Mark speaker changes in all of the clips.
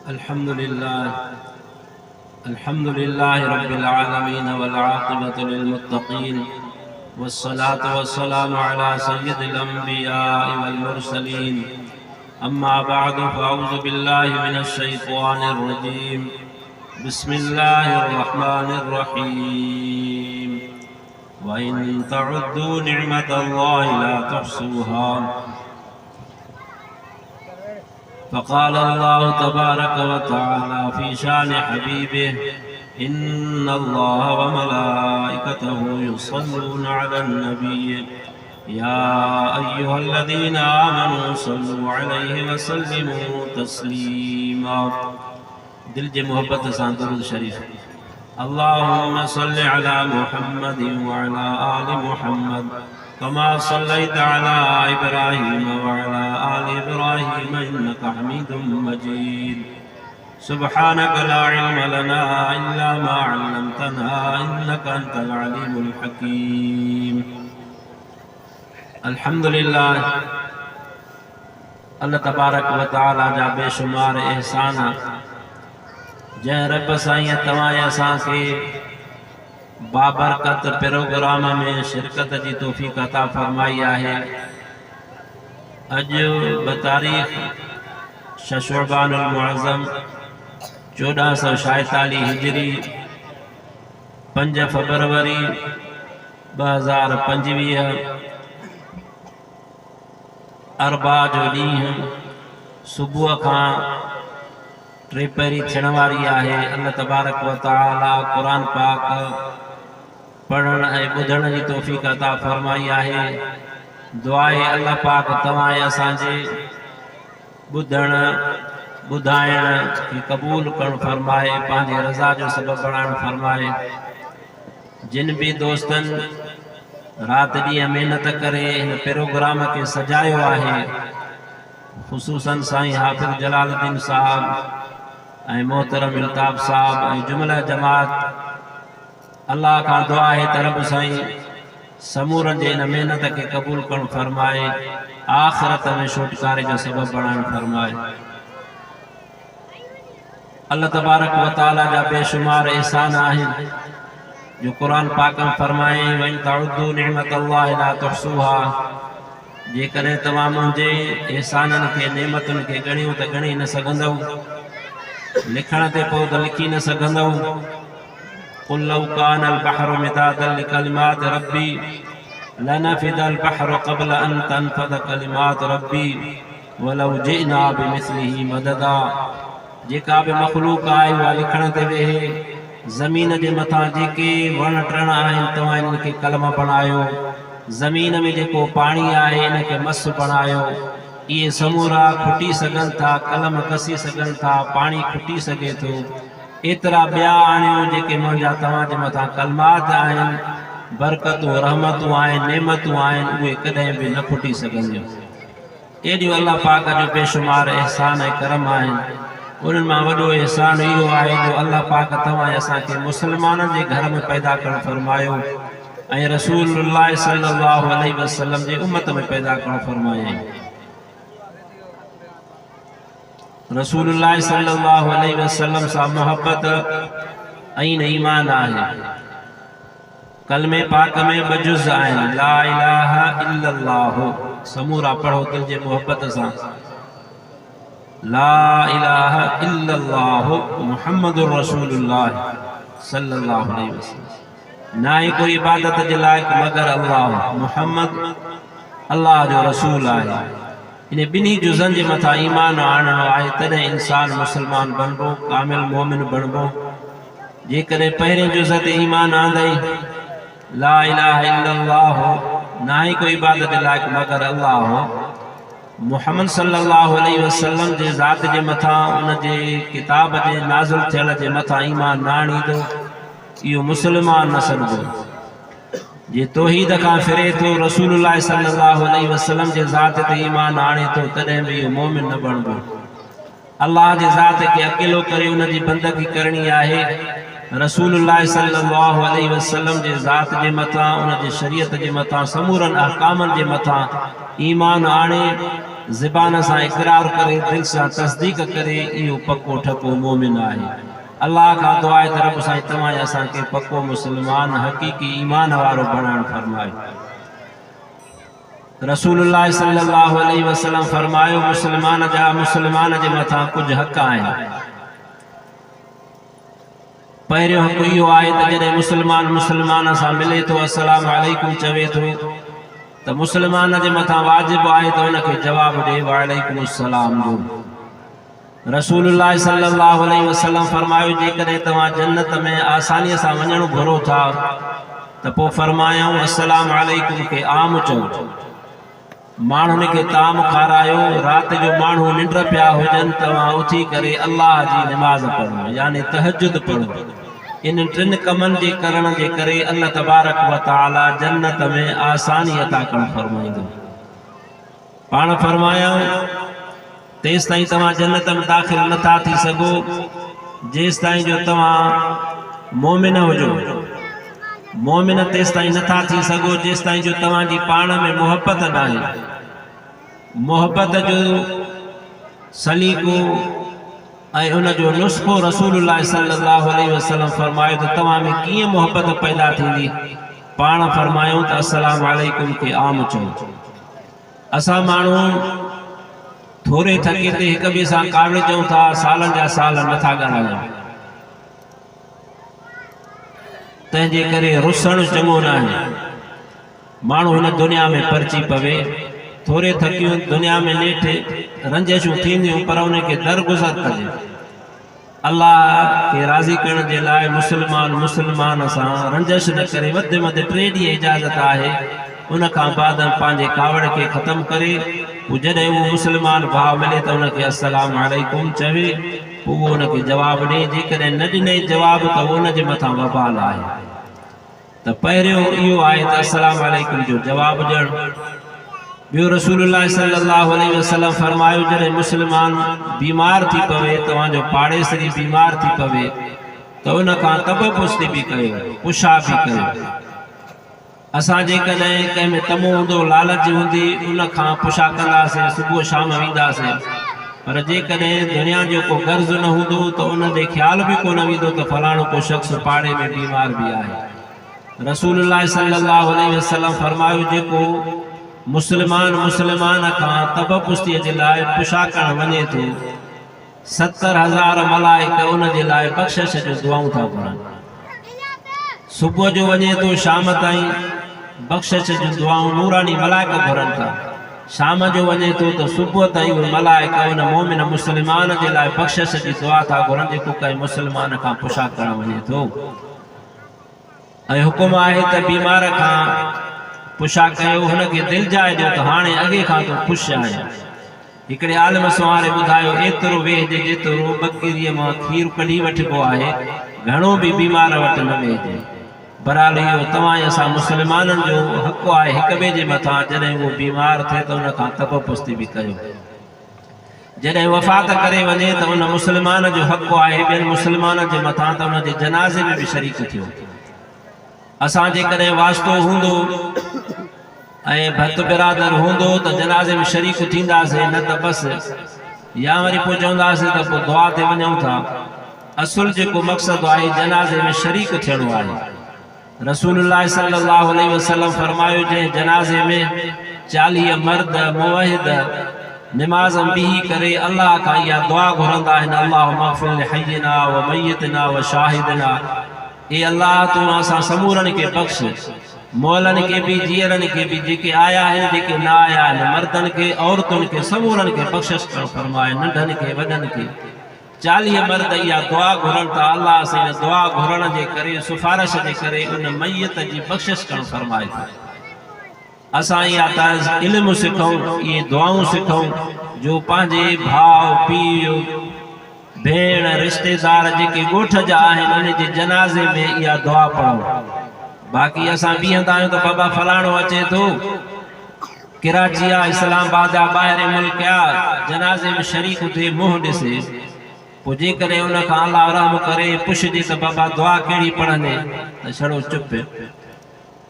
Speaker 1: अल्हम्दुलिल्लाह रब्बिल आलमीन वल आक़िबतु लिल मुत्तक़ीन वस्सलातु वस्सलामु अला सय्यिदिल अंबिया'i वल मुरसलीन अम्मा बअदु फ़अऊज़ु बिल्लाहि मिनश शैतानिर रजीम बिस्मिल्लाहिर रहमानिर रहीम व इन तअद्दू निअमतल्लाहि ला तुहसूहा फ़क़ाल अल्लाहु तबारक व तआला फ़ी शान हबीबिह इन्नल्लाह व मलाइकतहु युस्सल्लूना अलन नबी या अय्युहल्लज़ीना आमनू सल्लू अलैहि व सल्लिमू तस्लीमा। दिल जे मोहब्बत सां दुरूद शरीफ। अल्लाहुम्मा सल्लि अला मुहम्मद व अला आलि मुहम्मद कमा सल्लैता अला इब्राहीम व अला आलि इब्राहीम इन्नका हमीदुम मजीद। सुब्हानक ला इल्म लना इल्ला मा अल्लमतना इन्नका अंतल अलीमुल हकीम। अल्हम्दुलिल्लाह, अल्लाह तबारक व तआला जा बेशुमार एहसान जै रब साईं तवां असांखे बाबरकत प्रोग्राम में शिरकत की तौफीक अता फरमाई है। अज बतारीख शशुबानुल मुअज़्ज़म 1446 हिजरी 5 फरवरी 2025 अरबा जो ॾींहुं सुबुह खां टेपहरी थियण वारी है। अल्लाह तबारक व तआला कुरान पाक पढ़ण ऐं ॿुधण जी तौफीक अता फरमाई है। दुआ है अल्लाह पाक तवां असांजे ॿुधण ॿुधाइण खे क़बूल करण फरमाए, पंहिंजे रज़ा जो सबब बणाइण फरमाए। जिन भी दोस्तन रात ॾींहुं मेहनत करे इन प्रोग्राम के सजायो है, खुसूसन साईं हाफिज़ जलालुद्दीन साहब ऐं मोहतरम इल्ताफ़ साहब ऐं जुमला जमात, अल्लाह का दुआ है तरब साईं समूरन जे इन मेहनत के कबूल करण फरमाए, आखिरत में छुटकारे जो सबब बणाइण फरमाए। अल्लाह तबारक व तआला जा बेशुमार एहसान आहिनि जो कुरान पाक में फरमाए व इन तअद्दू निअमतल्लाहि ला तुहसूहा। जेकॾहिं तव्हां मुंहिंजे एहसाननि खे नेमतुनि खे ॻणियो त ॻणी न सघंदव, लिखण ते पोइ त लिखी न सघंदव। क़ुल लौ कानल बहरु मिदादन लिकलिमात रब्बी लनफिदल बहरु क़ब्ल अन तनफद कलिमात रब्बी वलौ जिअना बिमिस्लिही मददा। जेका भी मखलूक आहे उहा लिखण ते वेहे, ज़मीन जे मथां जेके वण टिण आहिनि तव्हां इन्हनि खे कलम बणायो, ज़मीन में जेको पाणी आहे इनखे मस बणायो। ये समूरा खुटी सघनि था, कलम कसी सघनि था, पानी खुटी सघे थो। एतिरा ॿिया आणियो जेके मुंहिंजा तव्हां जे मथां कलमात आहिनि, बरकतूं रहमतूं आहिनि, नेमतूं आहिनि, उहे कॾहिं बि न खुटी सघंदियूं। एॾियूं अल्लाह पाक जो बेशुमार एहसान ऐं करम आहिनि। उन्हनि मां वॾो एहसान इहो आहे जो अल्लाह पाक तव्हां असांखे मुस्लमाननि जे घर में पैदा करण फरमायो ऐं रसूलुल्लाह सल्लल्लाहु अलैहि वसल्लम जे उम्मत में पैदा करण फरमायो। रसूलुल्लाह सल्लल्लाहु अलैहि वसल्लम सां मोहब्बत ऐं ईमान आहे। कलमे पाक में 2 जुज़ आहिनि, ला इलाहा इल्लल्लाह, समूरा पढ़ो दिल जे मोहब्बत सां। ला इलाहा इल्लल्लाह मुहम्मदुर रसूलुल्लाह सल्लल्लाहु अलैहि वसल्लम। ना ही कोई इबादत जे लायक मगर अल्लाह, मुहम्मद अल्लाह जो रसूल आहे। इन बिनी जुज़न जे मथा ईमान आणणो आहे, तॾहिं इंसान मुसलमान बनबो, कामिल मोमिन बनबो। जेकॾहिं पहिरें जुज़ ते ईमान आंदई, ला इलाहा इल्लल्लाह, ना ही कोई इबादत जे लायक मगर अल्लाह, मुहम्मद सल्लल्लाहु अलैहि वसल्लम जे ज़ात जे मथा, उन जे किताब जे नाज़िल थियल जे मथा ईमान न आणींदो, इहो मुसलमान न सॾिबो। जे तौहीद खां फिरे थो, रसूलुल्लाह सल्लल्लाहु अलैहि वसल्लम जे ज़ात ते ईमान आणे थो, तॾहिं बि इहो मोमिन न बणबो। अल्लाह जे ज़ात खे अकेलो करे उन जी बंदगी करणी आहे। रसूलुल्लाह सल्लल्लाहु अलैहि वसल्लम जे ज़ात जे मथा, उन जे शरीयत जे मथा, समूरन अहकामन जे मथा ईमान आणे ज़बान से इकरार करे, दिल से तस्दीक करे, इहो पक्को ठको मोमिन आहे। अल्लाह का दुआ है तरफ साईं तमाम असां के पक्को मुसलमान हकीकी ईमान वारो बणाण फरमाए। रसूलुल्लाह सल्लल्लाहु अलैहि वसल्लम फरमायो मुसलमान जे मथा कुछ हक आहिनि। पहिरियों हक़ इहो आहे त जॾहिं मुसलमान सां मिले थो अस्सलाम वालेकुम चवे थो त मुसलमान जे मथां वाजिब आहे त उनखे जवाबु ॾे वालेकुम अस्सलाम जो। रसूलुल्लाह सल्लल्लाहु अलैहि वसल्लम फरमायो जेकॾहिं तव्हां जन्नत में आसानीअ सां वञणु घुरो था त पोइ फरमायूं अस्सलाम वालेकुम खे आम चओ। माण्हुनि खे ताम खारायो। रात जो माण्हू निंड पिया हुजनि तव्हां उथी करे अल्लाह जी नमाज़ पढ़ो यानी तहज्जुद पढ़ो। इन टिन कमनि जे करण जे करे अल्लाह तबारक व तआला जन्नत में आसानी अता करण फरमाईंदो। पाण फरमाया तेस ताईं तव्हां जन्नत में दाख़िल नथा थी सघो जेस ताईं जो तव्हां मोमिन हुजो। मोमिन तेस ताईं नथा थी सघो जेस ताईं जो तव्हांजी पाण में मोहब्बत न आहे। मोहब्बत जो सलीको ऐं उन जो नुस्ख़ो रसूलुल्लाह सल्लल्लाहु अलैहि वसल्लम फरमायो त तव्हां में कीअं मोहब्बत पैदा थींदी। पाण फरमायूं त अस्सलाम वालेकुम खे आम चओ। असां माण्हू थोरे थके ते हिक ॿिए सां कावड़ चऊं था, सालनि जा साल नथा ॻाल्हायूं। तंहिंजे करे रुसणु चङो न आहे। माण्हू हिन दुनिया में परची पवे, थोरे थकियूं दुनिया में नेठि रंजिशूं थींदियूं पर उनखे दरगुज़र कजे। अल्लाह खे राज़ी करण जे लाइ मुसलमान सां रंजिश न करे वधि में वधि 3 ॾींहं इजाज़त आहे। उन खां बाद पंहिंजे कावड़ खे ख़त्म करे पोइ जॾहिं उहो मुसलमान भाउ मिले त उनखे अस्सलाम वालेकुम चवे, पोइ उहो उनखे जवाबु ॾे। जेकॾहिं न ॾिनई जवाबु त उनजे मथां वबाल आहे। त पहिरियों इहो आहे त अस्सलाम वालेकुम जो जवाबु ॾियणु। ॿियो रसूलुल्लाह सल्लल्लाहु अलैहि वसल्लम फरमायो जॾहिं मुसलमान बीमार थी पवे, तव्हांजो पाड़ेसरी बीमार थी पवे त उन खां तबपुस्ती बि कयो, पुछा बि कयो। असां जेकॾहिं कंहिं में तमो हूंदो, लालच हूंदी, उन खां पुछा कंदासीं, सुबुह शाम वेंदासीं। पर जेकॾहिं दुनिया जो को गर्ज़ न हूंदो त उन ते ख़्याल बि कोन वेंदो त फलाणो को शख़्स पाड़े में बीमार बि आहे। रसूलुल्लाह सल्लल्लाहु अलैहि वसल्लम फरमायो जेको मुसलमान खां तबपुस्तीअ जे लाइ पुछा करण वञे थो 70,000 मलाइक उन जे लाइ बख़्शिश जो दुआऊं था घुरनि। सुबुह जो वञे थो शाम ताईं बख़्शिश जो दुआऊं नूरानी मलाइक घुरनि था। शाम जो वञे थो त सुबुह ताईं उहे मलाइक उन मोमिन मुसलमान जे लाइ बख़्शिश जी दुआ था घुरनि जेको कंहिं मुसलमान खां पुछा करण वञे थो। ऐं हुकुम आहे त बीमार खां पुछा कयो, हुनखे दिलि जाए ॾियो त हाणे अॻे खां तूं ख़ुशि आहे। हिकिड़े आलिम सुवारे ॿुधायो एतिरो वेहिजे जेतिरो ॿकिरीअ मां खीरु कढी वठिबो आहे, घणो बि बीमार वटि न वेहिजे। बहरहाल इहो तव्हां असां मुसलमाननि जो हक़ आहे हिक ॿिए जे मथां जॾहिं उहो बीमार थिए त उन खां तबपुस्ती बि कयो। जॾहिं वफ़ात करे वञे त उन मुसलमान जो हक़ आहे ॿियनि मुसलमाननि जे मथां त उन जे जनाज़े में बि शरीक थियो। असां जेकॾहिं वास्तो हूंदो ऐं भत बिरादर हूंदो त जनाज़े में शरीक थींदासीं, न त बसि या वरी पोइ चवंदासीं त पोइ दुआ ते वञूं था। असुल जेको मक़सदु आहे जनाज़े में शरीक थियणो आहे। रसूलुल्लाह सल्लल्लाहु अलैहि वसल्लम फरमायो जंहिं जनाज़े में 40 मर्द मुवहिद नमाज़ बीही करे अल्लाह खां इहा दुआ घुरंदा आहिनि, अल्लाहुम्मा अग़फ़िर लिहय्यिना व मय्यितना व शाहिदना, ए अल्लाह तूं असां समूरनि खे बख़्श, मौलनि के भी जीअरनि के भी, जेके आया आहिनि जेके न आया आहिनि, मर्दनि खे औरतुनि खे समूरनि खे बख़्शिश करणु फरमाए, नंढनि खे वॾनि खे। 40 मर्द इहा दुआ घुरनि था। अल्लाह सां इन दुआ घुरण जे करे सिफारिश जे करे उन मैयत जी बख़्शिश करणु फरमाए थो। असां इहा तर्ज़ इल्मु सिखूं, इहे दुआऊं सिखूं जो पंहिंजे भाउ पीउ भेण रिश्तेदार जेके ॻोठ जा आहिनि उन जे जनाज़े में इहा दुआ पढ़ूं। बाक़ी असां बीहंदा आहियूं त बाबा फलाणो अचे थो, कराची आहे, इस्लामाबाद आहे, ॿाहिरि मुल्क आहे, जनाज़े में शरीक थिए, मुंहुं ॾिसे, पोइ जेकॾहिं उन खां अल्लाह रहम करे पुछिजे त बाबा दुआ कहिड़ी पढ़ंदे त छड़ो चुप।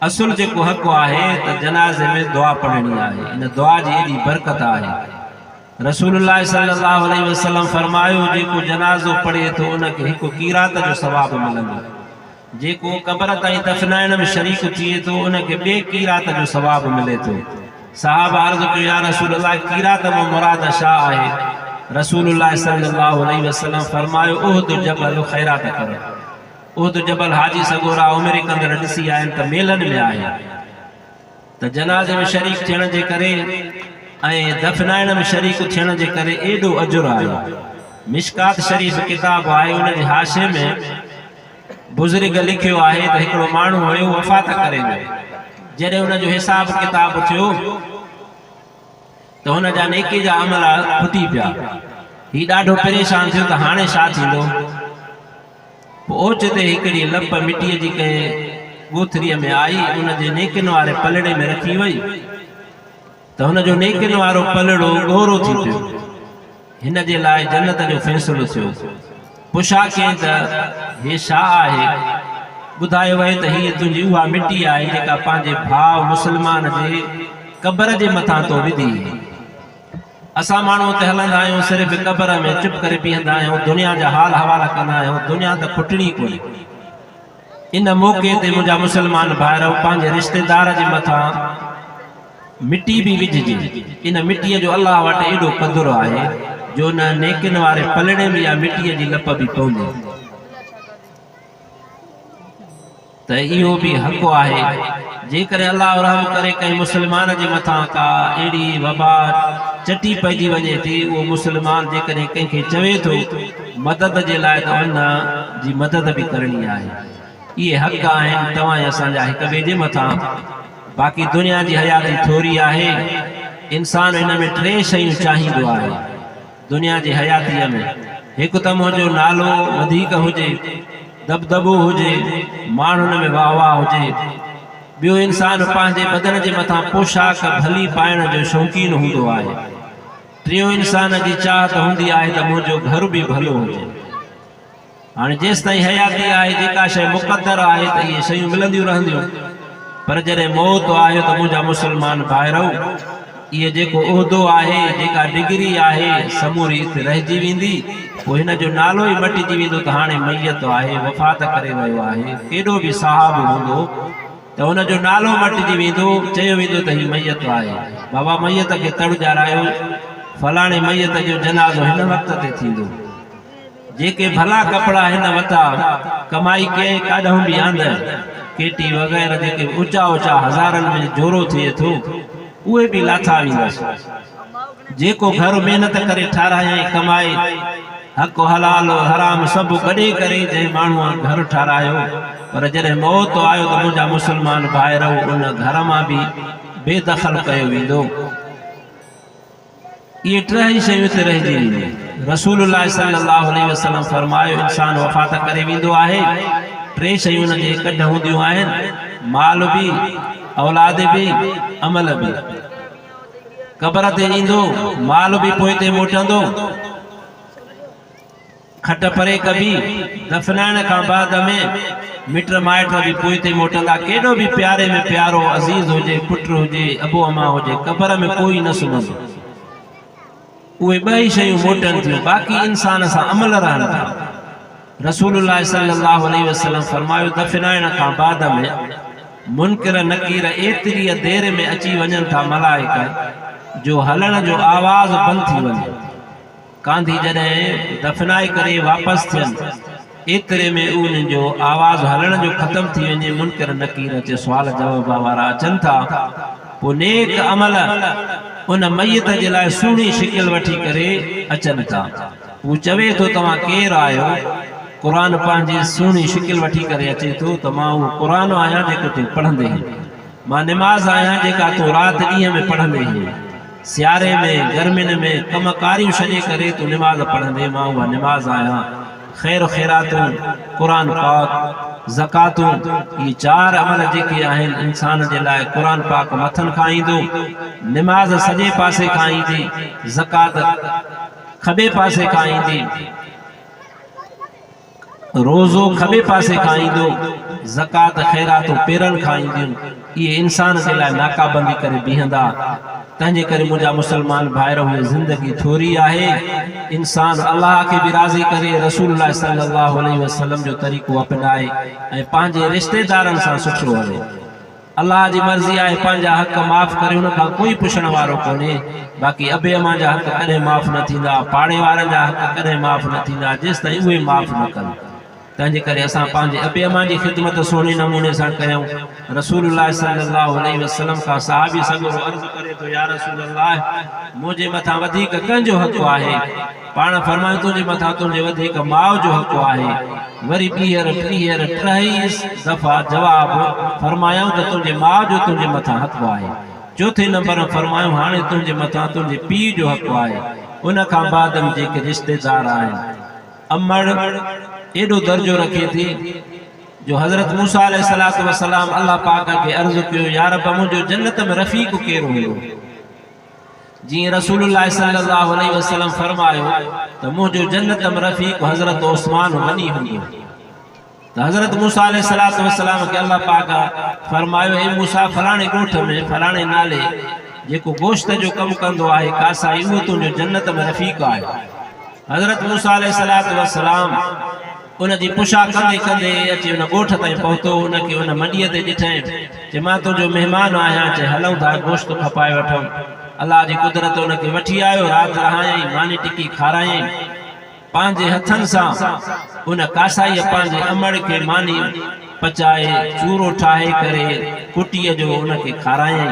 Speaker 1: असुल जेको हक़ आहे त जनाज़े में दुआ पढ़णी आहे। इन दुआ जी एॾी बरकत आहे। रसूलुल्लाह सल्लल्लाहु अलैहि वसल्लम फरमायो जेको जनाज़ो पढ़े तो उनके हिकु कीरात जो सवाब मिलंदो, जेको कब्र ताईं दफनाइण में शरीक थिए तो उनके ॿिए कीरात जो सवाब मिले थो। सहाबा अर्ज़ कयो या रसूलल्लाह कीरात में मुराद छा आहे? रसूलुल्लाह सल्लल्लाहु अलैहि वसल्लम फरमायो उहद जबल खैरात करो। उहद जबल हाजी सगोरा उमिरि कंदड़ ॾिसी आहिनि त मेलनि में आहे त जनाज़े में शरीक थियण जे करे ऐं दफनाइण में शरीक थियण जे करे एॾो अजुर आहे। मिशकात शरीफ़ किताब आहे, उन जे हाशे में बुज़ुर्ग लिखियो आहे त हिकिड़ो माण्हू हुयो वफ़ात करे वियो। जॾहिं हुन जो हिसाब किताब थियो त हुन जा नेकी जा अमल खुटी पिया। ही ॾाढो परेशान थियो त हाणे छा थींदो। पोइ ओचिते हिकिड़ी लप मिटीअ जी कंहिं ॻोथरीअ में आई, उन जे नेकिन वारे पलड़े में रखी वई त हुन जो नेकिन वारो पलड़ो ॻोरो थी पियो। हिन जे लाइ जन्नत जो फ़ैसिलो थियो। पुछा कयईं त हे छा आहे? ॿुधायो वई त हीअ तुंहिंजी उहा मिटी आहे जेका पंहिंजे भाउ मुस्लमान जे क़ब्र जे मथां तो विधी। असां माण्हू हुते हलंदा आहियूं, सिर्फ़ु क़ब्र में चुप करे बीहंदा आहियूं, दुनिया जा हाल हवाला कंदा आहियूं। दुनिया त खुटणी कोन्हे। इन मौक़े ते मुंहिंजा मुस्लमान भाइर पंहिंजे रिश्तेदार जे मथां मिटी भी विझिजे। इन मिटीअ जो अल्लाह वटि एॾो क़दुरु आहे जो न नेकिन वारे पलड़े में या मिटीअ जी लप भी पवंदी। त इहो भी हक़ आहे। जेकर अल्लाह रहम करे कंहिं मुस्लमान जे मथां का अहिड़ी वबा चटी पइजी वञे थी, उहो मुस्लमान जेकॾहिं कंहिंखे चवे थो मदद जे लाइ त उन जी मदद भी करणी आहे। इहे हक़ आहिनि तव्हां ऐं असांजा हिक ॿिए जे मथां। बाक़ी दुनिया जी हयाती थोरी आहे। इंसान इन में टे शयूं चाहींदो आहे दुनिया जी हयातीअ में। हिकु त मुंहिंजो नालो वधीक हुजे, दबदबो हुजे, माण्हुनि में वाह वाह हुजे। ॿियो इंसान पंहिंजे बदन जे मथां पोशाक भली पाइण जो शौक़ीन हूंदो आहे। टियों इंसान जी चाहत हूंदी आहे त मुंहिंजो घर भी भलो हुजे। हाणे जेसि ताईं हयाती आहे, जेका शइ मुक़दर आहे त इहे शयूं मिलंदियूं रहंदियूं। पर जॾहिं मौत आयो त मुंहिंजा मुस्लमान भाइरो, इहे जेको उहिदो आहे, जेका डिग्री आहे, समूरी हिते रहिजी वेंदी। पोइ हिन जो नालो ई मटिजी वेंदो त हाणे मैयत आहे, वफ़ात करे वियो आहे। केॾो भी साहब हूंदो त हुन जो नालो मटिजी वेंदो, चयो वेंदो त ही मैयत आहे। बाबा मैयत खे तड़ ॼारायो, फलाणे मैयत जो जनाज़ो हिन वक़्त ते थींदो। जेके भला कपिड़ा हिन वरिता कमाई कयईं काॾों बि आंदर, केटी वग़ैरह जेके ऊचा ऊचा हज़ारनि में जोड़ो थिए थो, उहे भी लाथा वेंदसि। जेको घर मेहनत करे ठारायई, कमाए, हक़ हलाल हराम सभु कढे करे जंहिं माण्हूअ घर ठारायो, पर जॾहिं मौत आयो त मुंहिंजा मुस्लमान भाइर उन घर मां भी बेदख़ल कयो वेंदो। ये टे शयूं ते रहिजी वेंदियूं। रसूलुल्लाह सल्लल्लाहु अलैहि वसल्लम फरमायो इंसान वफ़ात करे वेंदो आहे, टे शयूं उन जे कढ हूंदियूं आहिनि, माल भी, औलाद भी, अमल भी। क़ब्र ते ईंदो, माल भी पोइ ते मोटंदो, खट परे कभी दफनाइण खां बाद में मिट माइट भी पोइ ते मोटंदा। केॾो भी प्यारे में प्यारो अज़ीज़ हुजे, पुट हुजे, अबो अमा हुजे, क़ब्र में कोई न सुम्हंदो। उहे ॿई शयूं मोटन थियूं, बाक़ी इंसान सां अमल रहनि था। रसूलुल्लाह सल्लल्लाहु अलैहि वसल्लम फरमायो दफनाइण खां बाद में मुनकिर नकीर एतिरी देर में अची वञनि था मलाइका जो हलण जो आवाज़ बंदि थी वञे। कांधी जॾहिं दफनाए करे वापसि थियनि, एतिरे में उन्हनि जो आवाज़ हलण जो ख़त्म थी वञे। मुनकिर नकीर अचे, सुवाल जवाब वारा अचनि था। पोइ नेक अमल उन मैयत जे लाइ सुहिणी शिकिल वठी करे अचनि था। हू चवे थो तव्हां केरु आहियो? क़ुरान पंहिंजी सुहिणी शिकिल वठी करे अचे थो त मां उहो क़ुरान आहियां जेको तूं पढ़ंदे आहीं, मां निमाज़ आहियां जेका तूं राति ॾींहं में पढ़ंदे आहीं। सियारे में गर्मियुनि में कमकारियूं छॾे करे तूं निमाज़ पढ़ंदे, मां उहा निमाज़ आहियां। ख़ैर ख़ैरातूं, क़ुरान पाक, ज़कातूं, ये चार अमल जेके आहिनि इंसान जे लाइ क़ुरान पाक मथनि खां ईंदो। निमाज़ सॼे पासे खां ईंदी, ज़कात खॿे पासे खां ईंदी, रोज़ो खॿे पासे खां ईंदो, ज़कात ख़ैरातूं पेरनि खां ईंदियूं। इहे इंसान जे लाइ नाकाबंदी करे बीहंदा तंहिंजे करे मुंहिंजा मुसलमान भाइरो ये ज़िंदगी थोरी आहे। इंसान अल्लाह के भी राज़ी करे, रसूलुल्लाह सल्लल्लाहु अलैहि वसल्लम जो तरीक़ो अपनाए ऐं पंहिंजे रिश्तेदारनि सां सुठो हले। अल्लाह जी मर्ज़ी आहे पंहिंजा हक़ माफ़ करे, उन खां कोई पुछण वारो कोन्हे। बाक़ी अबे अम्मा जा हक़ कॾहिं माफ़ न थींदा, पाड़े वारनि जा हक़ कॾहिं माफ़ न थींदा जेसि ताईं उहे माफ़ न कनि। तंहिंजे करे असां पंहिंजे अबे अम्मा जी ख़िदमत सुहिणे नमूने सां कयूं। रसूलुल्लाह सल्लल्लाहु अलैहि वसल्लम खां सहाबी सॻो अर्ज़ करे तो या रसूलल्लाह मुंहिंजे मथां वधीक कंहिंजो हक़ आहे? पाण फरमायो तुंहिंजे मथां तुंहिंजे वधीक माउ जो हक़ आहे। वरी ॿीहर टीहर टही दफ़ा जवाब फरमायूं त तुंहिंजे माउ जो तुंहिंजे मथां हक़ आहे। चौथे नंबर फरमायूं हाणे तुंहिंजे मथां तुंहिंजे पीउ जो हक़ आहे। उन खां बाद जेके रिश्तेदार आहिनि, अमड़ एडो दर्जो रखे थी जो हज़रत मूसा अलैहिस्सलातु वस्सलाम अल्लाह पाक के अर्ज़ कयो या रब मुंहिंजो जन्नत में रफ़ीक़ केरु हुयो? जीअं रसूलुल्लाह सल्लल्लाहु अलैहि वसल्लम फरमायो त मुंहिंजो जन्नत में रफ़ीक़ हज़रत उस्मान गनी हुयो। त हज़रत मूसा अलैहिस्सलातु वस्सलाम के अल्लाह पाक फरमायो ए मूसा फलाणे ॻोठ में फलाणे नाले जेको गोश्त जो कमु कंदो आहे कासाई उहो तुंहिंजो जन्नत में रफ़ीक़ आहे। हज़रत मूसा अलैहिस्सलातु वस्सलाम उन जी पुछा कंदे कंदे अची उन ॻोठ ताईं पहुतो। उनखे उन मंडीअ ते ॾिठईं चए मां तुंहिंजो महिमान आहियां, चए हलूं था गोश्त खपाए वठूं। अल्लाह जी कुदरत उनखे वठी आयो, राति रहायईं, मानी टिकी खारायईं। पंहिंजे हथनि सां उन कासाईअ पंहिंजे अमड़ खे मानी पचाए चूरो ठाहे करे कुटीअ जो उनखे खारायईं।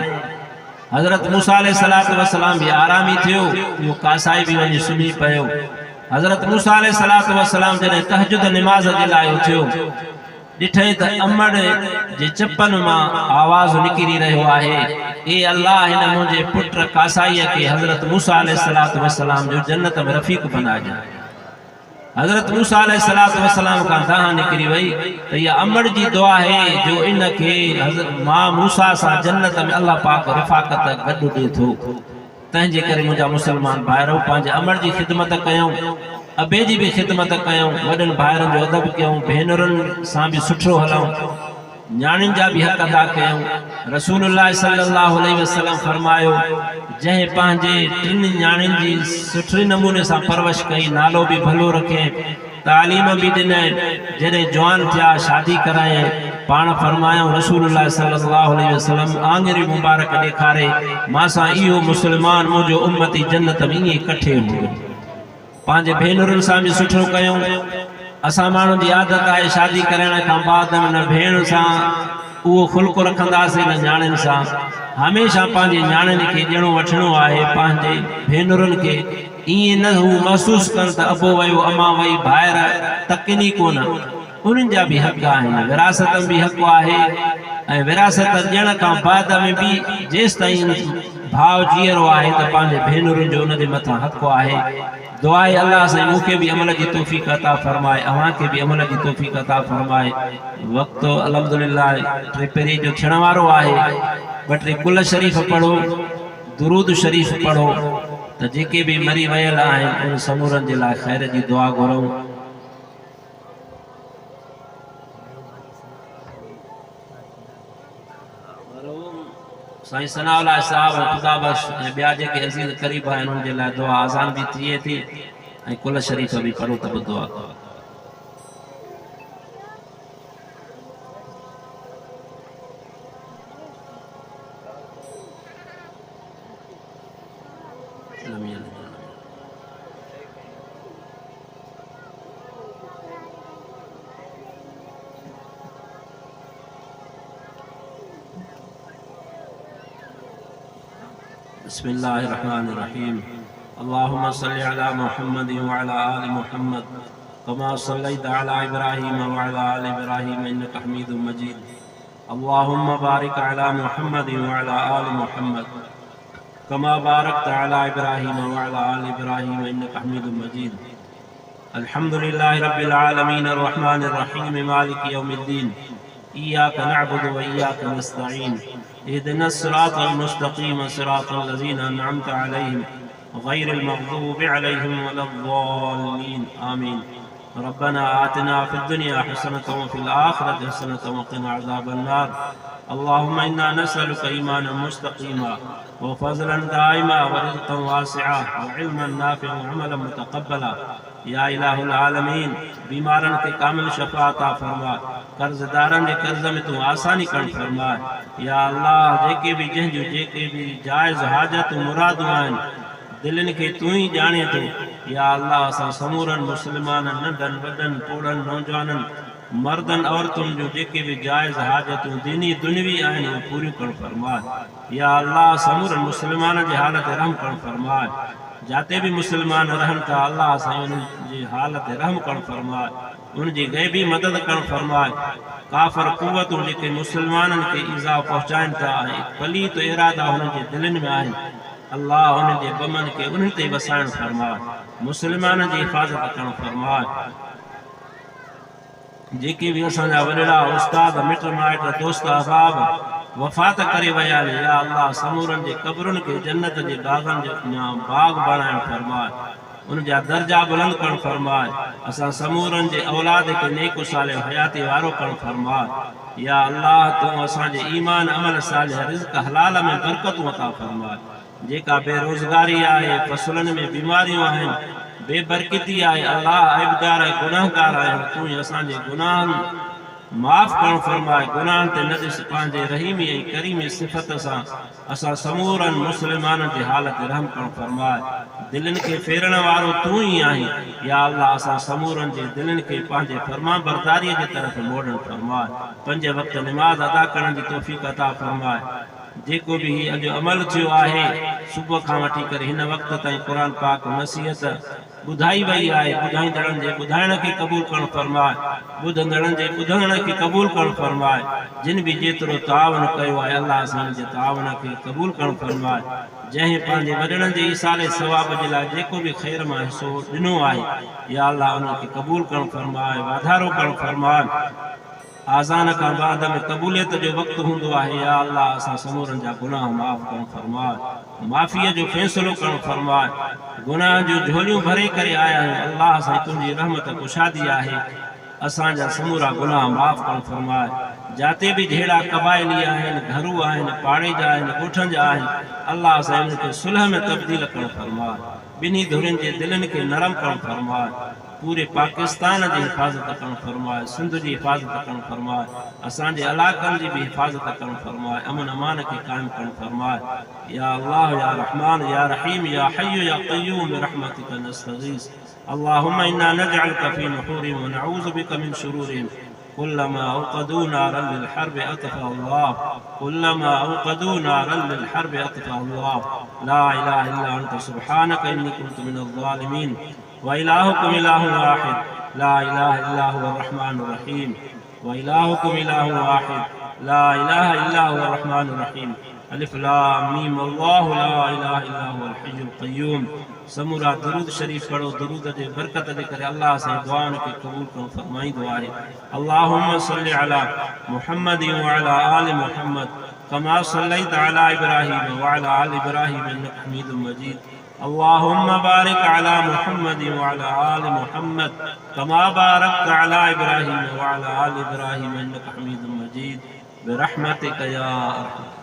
Speaker 1: हज़रत मूसा अलैहिस्सलातु वस्सलाम भी आरामी थियो, उहो कासाई भी वञी सुम्ही पियो। हज़रत मूसा अलैहिस्सलातु वस्सलाम जॾहिं तहजुद निमाज़ जे लाइ उथियो, ॾिठईं त अमड़ जे चपनि मां आवाज़ निकिरी रहियो आहे, ए अल्लाह हिन मुंहिंजे पुट कासाईअ खे हज़रत मूसा अलैहिस्सलातु वस्सलाम जो जन्नत में रफ़ीक़ बनाइजां। हज़रत मूसा अलैहिस्सलातु वस्सलाम खां दाह निकिरी वई त इहा अमड़ जी दुआ है जो इनखे मां मूसा सां जन्नत में अल्लाह पाक रफ़ाक़त गॾु ॾिए थो। तंहिंजे करे मुंहिंजा मुसलमान भाइरो पंहिंजे अमड़ जी ख़िदमत कयूं, अबे जी भी ख़िदमत कयूं, वॾनि भाइरनि जो अदब कयूं, भेनरुनि सां भी सुठो हलूं, न्याणियुनि जा भी हक़ अदा कयूं। रसूलुल्लाह सल्लल्लाहु अलैहि वसल्लम फरमायो जंहिं पंहिंजे टिनि न्याणियुनि जी सुठे नमूने सां परवरिश कई, नालो भी भलो रखे, तालीम भी ॾिनई, जॾहिं जवान थिया शादी करायईं, पाण फरमायूं रसूलुल्लाह सल्लल्लाहु अलैहि वसल्लम आङिरी मुबारक ॾेखारे मासां इहो मुस्लमान मुंहिंजो उम्मती जन्नत में ईअं इकट्ठे हुओ। पंहिंजे भेनरुनि सां भी सुठो कयूं। असां माण्हुनि जी आदत आहे शादी करण खां बाद न भेण सां उहो ख़ुल्क़ रखंदासीं न न्याणियुनि सां। हमेशह पंहिंजे न्याणियुनि खे ॾियणो वठणो आहे, पंहिंजे भेनरुनि खे ईअं न हू महसूस कनि त अबो वियो अम्मा वई ॿाहिरि तकिनी कोन। उन्हनि जा भी हक़ आहिनि, विरासत में भी हक़ आहे ऐं विरासत ॾियण खां बाद में भी जेसि ताईं भाउ जीअरो आहे त पंहिंजे भेनरुनि जो उनजे मथां हक़ आहे। दुआ आहे अल्लाह से मूंखे भी अमल की तौफीक अता फरमाए, अवां के भी अमल की तौफीक अता फरमाए। वक्त अल्हम्दुलिल्लाह टे पेरी जो थियण वारो आहे। ॿ टे कुल शरीफ़ पढ़ो, दुरूद शरीफ़ पढ़ो त जेके भी मरी वियल आहिनि उन समूरनि जे लाइ ख़ैर जी दुआ घुरूं। साईं सनाउल्लाह साहब खुदा बख्श ऐं ॿिया जेके अज़ीज़ क़रीब आहिनि उन्हनि जे लाइ दुआ आज़ान भी थिए थी ऐं कुल शरीफ़ भी पढ़ो त बि दुआ करो। बिस्मिल्लाहिर्रहमानिर्रहीम। अल्लाहुम्मा सल्लि अला मुहम्मद व अला आलि मुहम्मद कमा सल्लैता अला इब्राहीम व अला आलि इब्राहीम इन्नका हमीदुम मजीद। अल्लाहुम्मा बारिक अला मुहम्मद व अला आलि मुहम्मद कमा बारकता अला इब्राहीम व अला आलि इब्राहीम इन्नका हमीदुम मजीद। अल्हम्दुलिल्लाहि रब्बिल आलमीन अर्रहमानिर रहीम मालिकि यौमिद्दीन इय्याका नअबुदु व इय्याका नस्तईन इहदिनस सिरातल मुस्तकीम सिरातल लज़ीना अनअमता अलैहिम गैरिल मग़दूबि अलैहिम वलद्दाल्लीन आमीन। रब्बना आतिना फिद दुनिया हसनतन व फिल आखिरति हसनतन व क़िना अज़ाबन नार। अल्लाहुम्मा इन्ना नस्अलुका ईमानन मुस्तक़ीमा व फ़ज़लन दाइमा व रिज़्क़न वासिआ व इल्मन नाफ़िअ व अमलन मुतक़ब्बला। या इलाहुल आलमीन, बीमारन के कामिल शफ़ा अता फरमा, कर्ज़दारन जे कर्ज़ में तू आसानी करण फरमा। या अल्लाह, जेके भी जंहिंजूं जेके भी जायज़ हाजतूं मुरादूं आहिनि दिलनि के तू ही जाने तो। या अल्लाह, असां समूरन मुस्लमानन नंढन वॾन पोड़न नौजवानन मर्दन औरतुन जो जेके भी जायज़ हाजतूं दीनी दुनवी आहिनि उहे पूरियूं करण फरमाए। या अल्लाह, समूरन मुस्लमानन जी हालत रहम करण फरमाए। जाते भी मुसलमान रहन था अल्लाह सां उनजी हालत रहम करण फरमाए, उनजी गैबी मदद करण फरमाए। काफ़र कुवतूं जेके मुसलमानन के ईज़ा पहुचाइनि था ऐं पलीत इरादा हुननि जे दिलनि में आहिनि, अल्लाह उन जे बमन के उन्हनि ते वसाइण फरमाए, मुसलमाननि जी हिफ़ाज़त करण फरमाए। जेके भी असांजा वॾड़ा उस्ताद मिट माइट दोस्त अहबाब वफ़ात करे विया आहिनि, या अल्लाह समूरनि जे क़ब्रुनि के जन्नत जे बाग़नि जो बाग़ बणाइण फरमाए, उनजा दर्जा बुलंद करण फरमाए। असां समूरनि जे औलाद के नेक सालिह हयाती वारो करण फरमाए। या अल्लाह, तू असांजे ईमान अमल सालिह रिज़्क़ हलाल में बरकतूं अता फरमाए। जेका बेरोज़गारी आहे, फसलनि में बीमारियूं आहिनि, बेबरकती आहे, अल्लाह ऐबदार गुनाहगार आहियूं, तू ही असांजे गुनाहनि माफ़ करण फरमाए। गुनाहनि ते न ॾिस, पंहिंजे रहीमी ऐं करीमी सिफ़त सां असां समूरनि मुस्लमाननि जी हालत रहम करण फरमाए। दिलनि के फेरण वारो तू ही आहीं। या अल्लाह, असां समूरनि जे दिलनि के पंहिंजे फरमा बरदारीअ जे तरफ़ मोड़ण फरमाए। 5 वक़्त निमाज़ अदा करण जी तौफ़ीक़ अता फरमाए। जेको भी अॼु अमल थियो आहे सुबुह खां वठी करे हिन वक़्त ताईं क़ुरान पाक नसीहत ॿुधाई वई आहे, ॿुधाईंदड़नि जे ॿुधाइण खे क़बूल करण फरमाए, ॿुधंदड़नि जे ॿुधण खे क़बूल करण फरमाए। जिन भी जेतिरो तावन कयो आहे अल्लाह असां जे तावन खे क़बूल करण फरमाए। जंहिं पंहिंजे वॾड़नि जे ईसाले सवाब जे लाइ जेको भी ख़ैर मां हिसो ॾिनो आहे, या अल्लाह उन खे क़बूल करण फरमाए, वाधारो करण फरमाए। आज़ान का बाद में कबूलियत जो वक्त हूंदो आहे, या अल्लाह असां समूरनि जा गुनाह माफ़ करण फरमाए, माफ़ीअ जो फ़ैसिलो करण फरमाए। गुनाह जो झोलियूं भरे करे आया आहियूं, अल्लाह सां तुंहिंजी रहमत कुशादी आहे, असांजा समूरा गुनाह माफ़ करण फरमाए। जाते भी जहिड़ा क़बाइली आहिनि, घरू आहिनि, पाड़े जा आहिनि, ॻोठनि जा आहिनि, अल्लाह सां उनखे सुलह में तब्दील करण फरमाए, ॿिन्ही धुरनि जे दिलनि के नरम करण फरमाए। पूरे पाकिस्तान जी हिफ़ाज़त करण फरमाए, सिंध जी हिफ़ाज़त करण फरमाए, असांजे इलाक़नि जी भी हिफ़ाज़त करण फरमाए, अमन अमान के क़ाइम करण फरमाए। या अल्लाह या रहमान या रहीम या हय्यु या क़य्यूम बिरहमतिक नस्तगीस। अल्लाहुम्मा इन्ना नजअलुका फी नुहूरिहिम व नऊज़ु बिका मिन शुरूरिहिम। कुल्लमा औक़दू नारन लिलहर्ब अतफ़अहु अल्लाह, कुल्लमा औक़दू नारन लिलहर्ब अतफ़अहु अल्लाह। ला इलाहा इल्ला अंत सुब्हानक इन्नी कुन्तु मिनज़ ज़ालिमीन। व इलाहुकुम इलाहुन वाहिद, ला इलाहा इल्ला हुवल रहमानुर रहीम। व इलाहुकुम इलाहुन वाहिद, ला इलाहा इल्ला हुवल रहमानुर रहीम। अलिफ लाम मीम, अल्लाहु ला इलाहा इल्ला हुवल हय्युल क़य्यूम। समूरा दुरूद शरीफ पढ़ो, दुरूद जे बरकत जे करे अल्लाह से दुआओं के कबूल करण फरमाईंदो आहे। अल्लाहुम्मा सल्लि अला मुहम्मद व अला आलि मुहम्मद कमा सल्लैत अला इब्राहीम व अला आलि इब्राहीम इन्नका हमीदुम मजीद। अल्लाहुम्मा बारिक अला मुहम्मद व अला आलि मुहम्मद कमा बारकत अला इब्राहीम व अला आलि इब्राहीम इन्नका हमीदुम मजीद बिरहमतिक या अरहम।